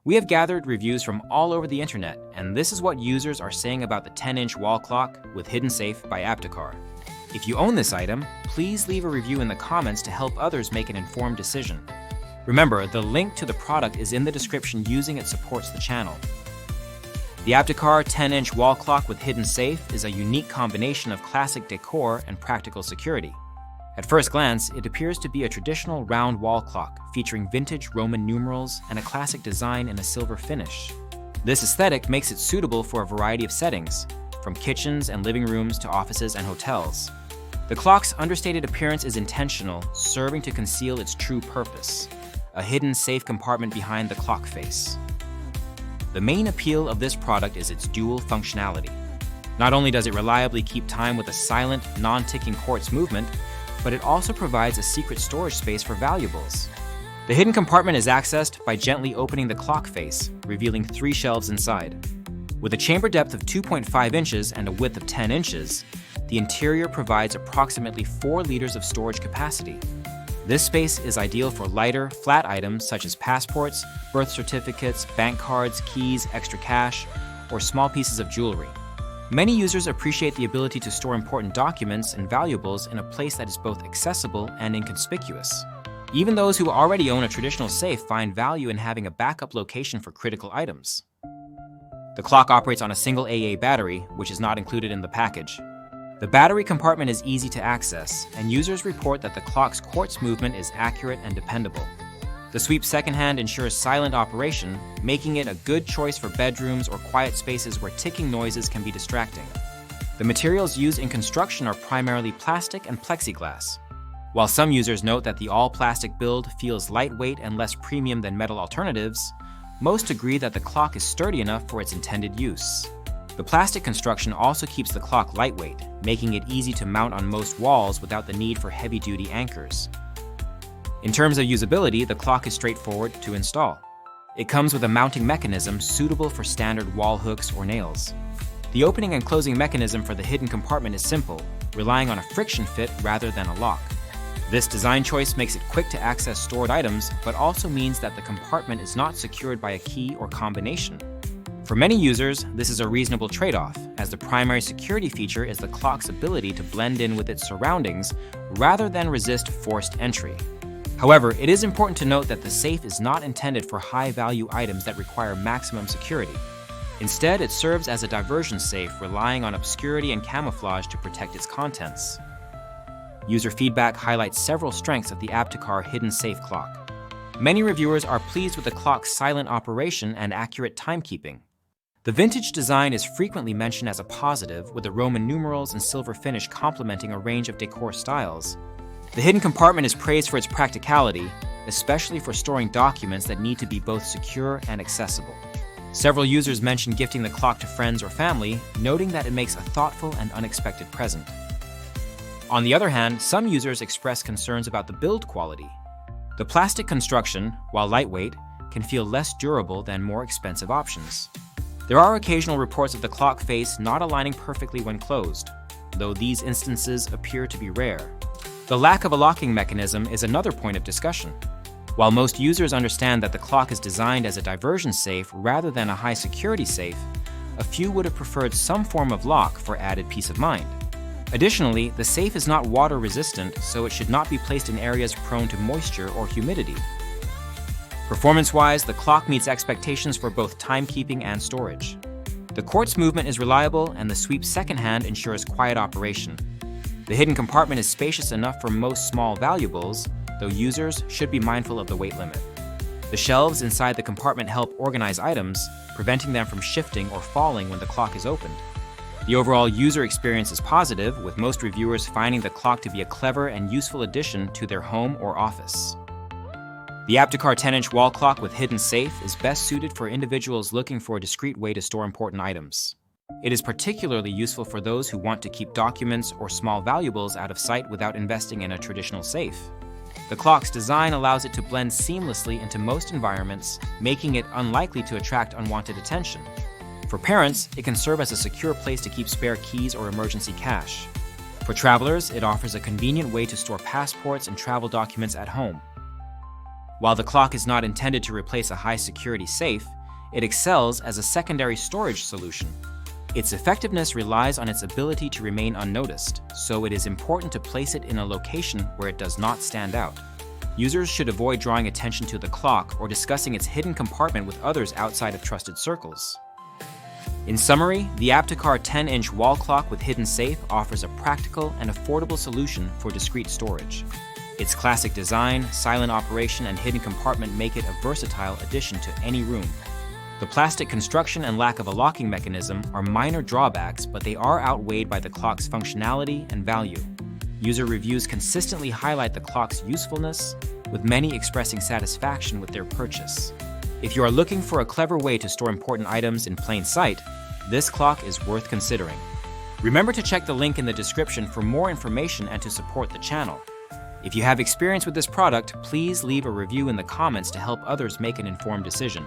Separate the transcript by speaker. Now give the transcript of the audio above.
Speaker 1: We have gathered reviews from all over the internet, and this is what users are saying about the 10-inch wall clock with Hidden Safe by Aptakar. If you own this item, please leave a review in the comments to help others make an informed decision. Remember, the link to the product is in the description using it supports the channel. The Aptakar 10-inch wall clock with Hidden Safe is a unique combination of classic decor and practical security. At first glance, it appears to be a traditional round wall clock featuring vintage Roman numerals and a classic design in a silver finish. This aesthetic makes it suitable for a variety of settings, from kitchens and living rooms to offices and hotels. The clock's understated appearance is intentional, serving to conceal its true purpose, a hidden safe compartment behind the clock face. The main appeal of this product is its dual functionality. Not only does it reliably keep time with a silent, non-ticking quartz movement, but it also provides a secret storage space for valuables. The hidden compartment is accessed by gently opening the clock face, revealing 3 shelves inside. With a chamber depth of 2.5 inches and a width of 10 inches, the interior provides approximately 4 liters of storage capacity. This space is ideal for lighter, flat items such as passports, birth certificates, bank cards, keys, extra cash, or small pieces of jewelry. Many users appreciate the ability to store important documents and valuables in a place that is both accessible and inconspicuous. Even those who already own a traditional safe find value in having a backup location for critical items. The clock operates on a single AA battery, which is not included in the package. The battery compartment is easy to access, and users report that the clock's quartz movement is accurate and dependable. The sweep second-hand ensures silent operation, making it a good choice for bedrooms or quiet spaces where ticking noises can be distracting. The materials used in construction are primarily plastic and plexiglass. While some users note that the all-plastic build feels lightweight and less premium than metal alternatives, most agree that the clock is sturdy enough for its intended use. The plastic construction also keeps the clock lightweight, making it easy to mount on most walls without the need for heavy-duty anchors. In terms of usability, the clock is straightforward to install. It comes with a mounting mechanism suitable for standard wall hooks or nails. The opening and closing mechanism for the hidden compartment is simple, relying on a friction fit rather than a lock. This design choice makes it quick to access stored items, but also means that the compartment is not secured by a key or combination. For many users, this is a reasonable trade-off, as the primary security feature is the clock's ability to blend in with its surroundings rather than resist forced entry. However, it is important to note that the safe is not intended for high-value items that require maximum security. Instead, it serves as a diversion safe, relying on obscurity and camouflage to protect its contents. User feedback highlights several strengths of the Aptakar Hidden Safe clock. Many reviewers are pleased with the clock's silent operation and accurate timekeeping. The vintage design is frequently mentioned as a positive, with the Roman numerals and silver finish complementing a range of decor styles. The hidden compartment is praised for its practicality, especially for storing documents that need to be both secure and accessible. Several users mention gifting the clock to friends or family, noting that it makes a thoughtful and unexpected present. On the other hand, some users express concerns about the build quality. The plastic construction, while lightweight, can feel less durable than more expensive options. There are occasional reports of the clock face not aligning perfectly when closed, though these instances appear to be rare. The lack of a locking mechanism is another point of discussion. While most users understand that the clock is designed as a diversion safe rather than a high-security safe, a few would have preferred some form of lock for added peace of mind. Additionally, the safe is not water-resistant, so it should not be placed in areas prone to moisture or humidity. Performance-wise, the clock meets expectations for both timekeeping and storage. The quartz movement is reliable, and the sweep second-hand ensures quiet operation. The hidden compartment is spacious enough for most small valuables, though users should be mindful of the weight limit. The shelves inside the compartment help organize items, preventing them from shifting or falling when the clock is opened. The overall user experience is positive, with most reviewers finding the clock to be a clever and useful addition to their home or office. The Aptakar 10-inch wall clock with Hidden Safe is best suited for individuals looking for a discreet way to store important items. It is particularly useful for those who want to keep documents or small valuables out of sight without investing in a traditional safe. The clock's design allows it to blend seamlessly into most environments, making it unlikely to attract unwanted attention. For parents, it can serve as a secure place to keep spare keys or emergency cash. For travelers, it offers a convenient way to store passports and travel documents at home. While the clock is not intended to replace a high-security safe, it excels as a secondary storage solution. Its effectiveness relies on its ability to remain unnoticed, so it is important to place it in a location where it does not stand out. Users should avoid drawing attention to the clock or discussing its hidden compartment with others outside of trusted circles. In summary, the Aptakar 10-inch wall clock with hidden safe offers a practical and affordable solution for discrete storage. Its classic design, silent operation, and hidden compartment make it a versatile addition to any room. The plastic construction and lack of a locking mechanism are minor drawbacks, but they are outweighed by the clock's functionality and value. User reviews consistently highlight the clock's usefulness, with many expressing satisfaction with their purchase. If you are looking for a clever way to store important items in plain sight, this clock is worth considering. Remember to check the link in the description for more information and to support the channel. If you have experience with this product, please leave a review in the comments to help others make an informed decision.